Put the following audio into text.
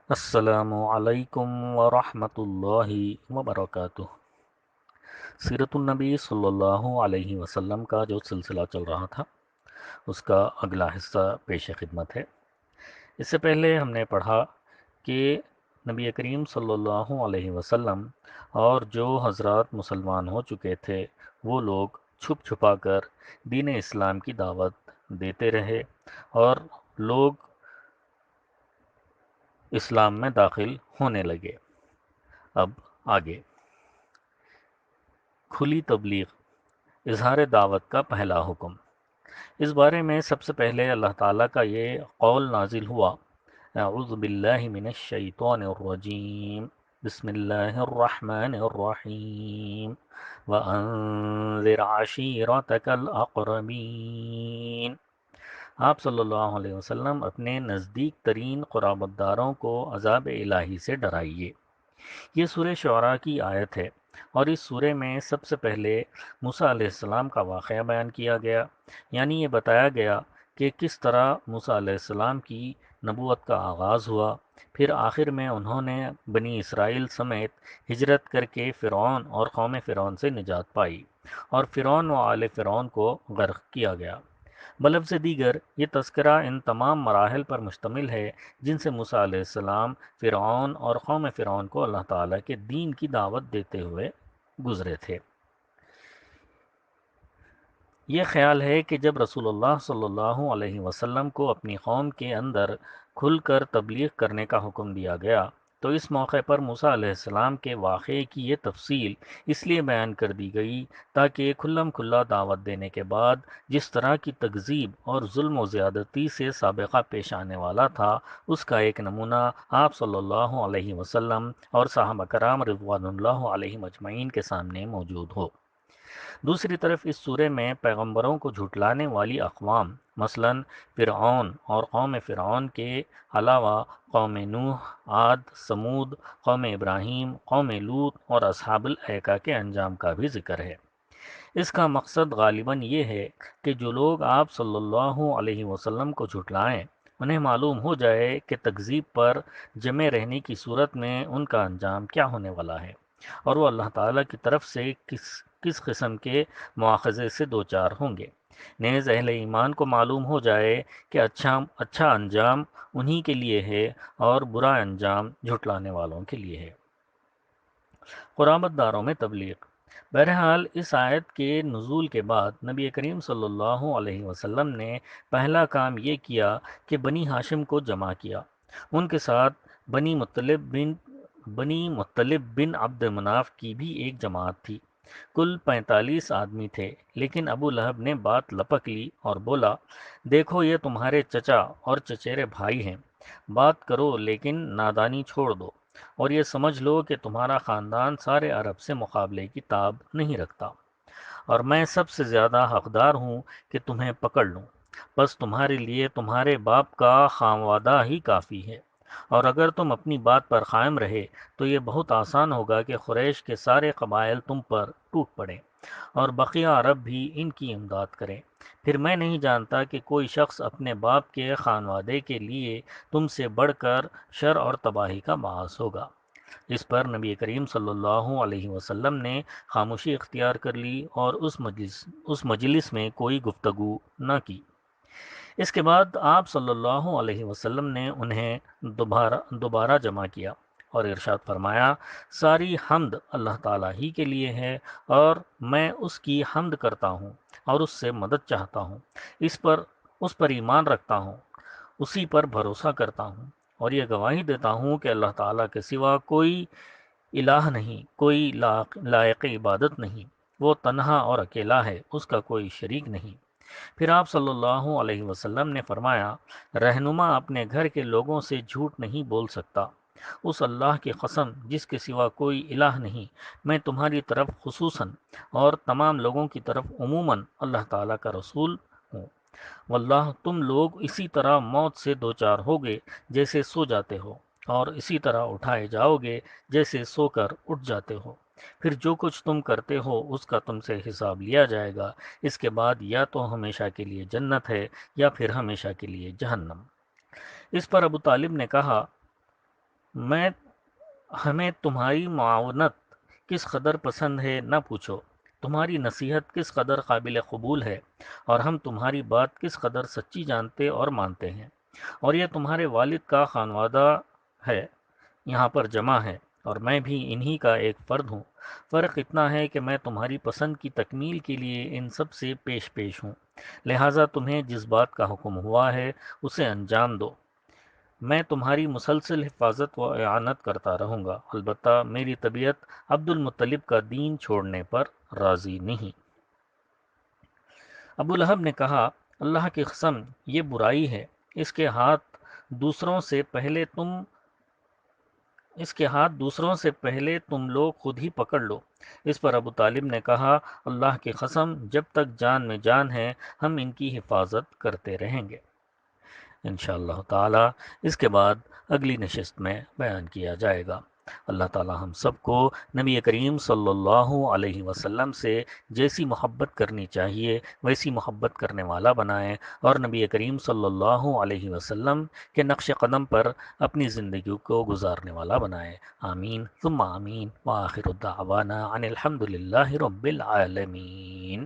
السلام علیکم ورحمۃ اللہ وبرکاتہ۔ سیرت النبی صلی اللہ علیہ وسلم کا جو سلسلہ چل رہا تھا اس کا اگلا حصہ پیش خدمت ہے۔ اس سے پہلے ہم نے پڑھا کہ نبی کریم صلی اللہ علیہ وسلم اور جو حضرات مسلمان ہو چکے تھے وہ لوگ چھپ چھپا کر دین اسلام کی دعوت دیتے رہے اور لوگ اسلام میں داخل ہونے لگے۔ اب آگے کھلی تبلیغ، اظہار دعوت کا پہلا حکم۔ اس بارے میں سب سے پہلے اللہ تعالیٰ کا یہ قول نازل ہوا، اعوذ باللہ من الشیطان الرجیم، بسم اللہ الرحمن الرحیم، وَأَنذِرْ عَشِيرَتَكَ الْأَقْرَبِينَ۔ آپ صلی اللہ علیہ وسلم اپنے نزدیک ترین قرابت داروں کو عذاب الہی سے ڈرائیے۔ یہ سورہ شعراء کی آیت ہے، اور اس سورہ میں سب سے پہلے موسیٰ علیہ السلام کا واقعہ بیان کیا گیا، یعنی یہ بتایا گیا کہ کس طرح موسیٰ علیہ السلام کی نبوت کا آغاز ہوا، پھر آخر میں انہوں نے بنی اسرائیل سمیت ہجرت کر کے فرعون اور قوم فرعون سے نجات پائی، اور فرعون و آل فرعون کو غرق کیا گیا۔ بلفظ دیگر یہ تذکرہ ان تمام مراحل پر مشتمل ہے جن سے موسیٰ علیہ السلام فرعون اور قوم فرعون کو اللہ تعالیٰ کے دین کی دعوت دیتے ہوئے گزرے تھے۔ یہ خیال ہے کہ جب رسول اللہ صلی اللہ علیہ وسلم کو اپنی قوم کے اندر کھل کر تبلیغ کرنے کا حکم دیا گیا تو اس موقع پر موسیٰ علیہ السلام کے واقعے کی یہ تفصیل اس لیے بیان کر دی گئی تاکہ کھلم کھلا دعوت دینے کے بعد جس طرح کی تکذیب اور ظلم و زیادتی سے سابقہ پیش آنے والا تھا اس کا ایک نمونہ آپ صلی اللہ علیہ وسلم اور صحابہ کرام رضوان اللہ علیہم اجمعین کے سامنے موجود ہو۔ دوسری طرف اس سورہ میں پیغمبروں کو جھٹلانے والی اقوام مثلا فرعون اور قوم فرعون کے علاوہ قوم نوح، عاد، سمود، قوم ابراہیم، قوم لوط اور اصحاب الایکہ کے انجام کا بھی ذکر ہے۔ اس کا مقصد غالباً یہ ہے کہ جو لوگ آپ صلی اللہ علیہ وسلم کو جھٹلائیں انہیں معلوم ہو جائے کہ تکذیب پر جمے رہنے کی صورت میں ان کا انجام کیا ہونے والا ہے، اور وہ اللہ تعالیٰ کی طرف سے کس قسم کے مواخذے سے دوچار ہوں گے۔ نیز اہل ایمان کو معلوم ہو جائے کہ اچھا انجام انہی کے لیے ہے اور برا انجام جھٹلانے والوں کے لیے ہے۔ قرابت داروں میں تبلیغ۔ بہرحال اس آیت کے نزول کے بعد نبی کریم صلی اللہ علیہ وسلم نے پہلا کام یہ کیا کہ بنی ہاشم کو جمع کیا۔ ان کے ساتھ بنی مطلب بن عبد مناف کی بھی ایک جماعت تھی۔ کل 45 آدمی تھے، لیکن ابو لہب نے بات لپک لی اور بولا، دیکھو یہ تمہارے چچا اور چچیرے بھائی ہیں، بات کرو لیکن نادانی چھوڑ دو، اور یہ سمجھ لو کہ تمہارا خاندان سارے عرب سے مقابلے کی تاب نہیں رکھتا، اور میں سب سے زیادہ حقدار ہوں کہ تمہیں پکڑ لوں، بس تمہارے لیے تمہارے باپ کا خانوادہ ہی کافی ہے، اور اگر تم اپنی بات پر قائم رہے تو یہ بہت آسان ہوگا کہ قریش کے سارے قبائل تم پر ٹوٹ پڑیں اور بقیہ عرب بھی ان کی امداد کریں۔ پھر میں نہیں جانتا کہ کوئی شخص اپنے باپ کے خانوادے کے لیے تم سے بڑھ کر شر اور تباہی کا باعث ہوگا۔ اس پر نبی کریم صلی اللہ علیہ وسلم نے خاموشی اختیار کر لی اور اس مجلس میں کوئی گفتگو نہ کی۔ اس کے بعد آپ صلی اللہ علیہ وسلم نے انہیں دوبارہ جمع کیا اور ارشاد فرمایا، ساری حمد اللہ تعالیٰ ہی کے لیے ہے، اور میں اس کی حمد کرتا ہوں اور اس سے مدد چاہتا ہوں، اس پر ایمان رکھتا ہوں، اسی پر بھروسہ کرتا ہوں، اور یہ گواہی دیتا ہوں کہ اللہ تعالیٰ کے سوا کوئی الہ نہیں، کوئی لائق عبادت نہیں، وہ تنہا اور اکیلا ہے، اس کا کوئی شریک نہیں۔ پھر آپ صلی اللہ علیہ وسلم نے فرمایا، رہنما اپنے گھر کے لوگوں سے جھوٹ نہیں بول سکتا، اس اللہ کی قسم جس کے سوا کوئی الہ نہیں، میں تمہاری طرف خصوصاً اور تمام لوگوں کی طرف عموماً اللہ تعالیٰ کا رسول ہوں، واللہ تم لوگ اسی طرح موت سے دوچار ہوگے جیسے سو جاتے ہو، اور اسی طرح اٹھائے جاؤ گے جیسے سو کر اٹھ جاتے ہو، پھر جو کچھ تم کرتے ہو اس کا تم سے حساب لیا جائے گا، اس کے بعد یا تو ہمیشہ کے لیے جنت ہے یا پھر ہمیشہ کے لیے جہنم۔ اس پر ابو طالب نے کہا، میں ہمیں تمہاری معاونت کس قدر پسند ہے نہ پوچھو، تمہاری نصیحت کس قدر قابل قبول ہے، اور ہم تمہاری بات کس قدر سچی جانتے اور مانتے ہیں، اور یہ تمہارے والد کا خانوادہ ہے یہاں پر جمع ہے، اور میں بھی انہی کا ایک فرد ہوں۔ فرق اتنا ہے کہ میں تمہاری پسند کی تکمیل کے لیے ان سب سے پیش ہوں، لہٰذا تمہیں جس بات کا حکم ہوا ہے اسے انجام دو۔ میں تمہاری مسلسل حفاظت و اعانت کرتا رہوں گا، البتہ میری طبیعت عبد المطلب کا دین چھوڑنے پر راضی نہیں۔ ابو لہب نے کہا، اللہ کی قسم یہ برائی ہے، اس کے ہاتھ دوسروں سے پہلے تم اس کے ہاتھ دوسروں سے پہلے تم لوگ خود ہی پکڑ لو۔ اس پر ابو طالب نے کہا، اللہ کی قسم جب تک جان میں جان ہے ہم ان کی حفاظت کرتے رہیں گے۔ انشاءاللہ تعالی اس کے بعد اگلی نشست میں بیان کیا جائے گا۔ اللہ تعالی ہم سب کو نبی کریم صلی اللہ علیہ وسلم سے جیسی محبت کرنی چاہیے ویسی محبت کرنے والا بنائے، اور نبی کریم صلی اللہ علیہ وسلم کے نقش قدم پر اپنی زندگی کو گزارنے والا بنائے۔ آمین ثم آمین، وآخر الدعوانا ان الحمد للہ رب العالمین۔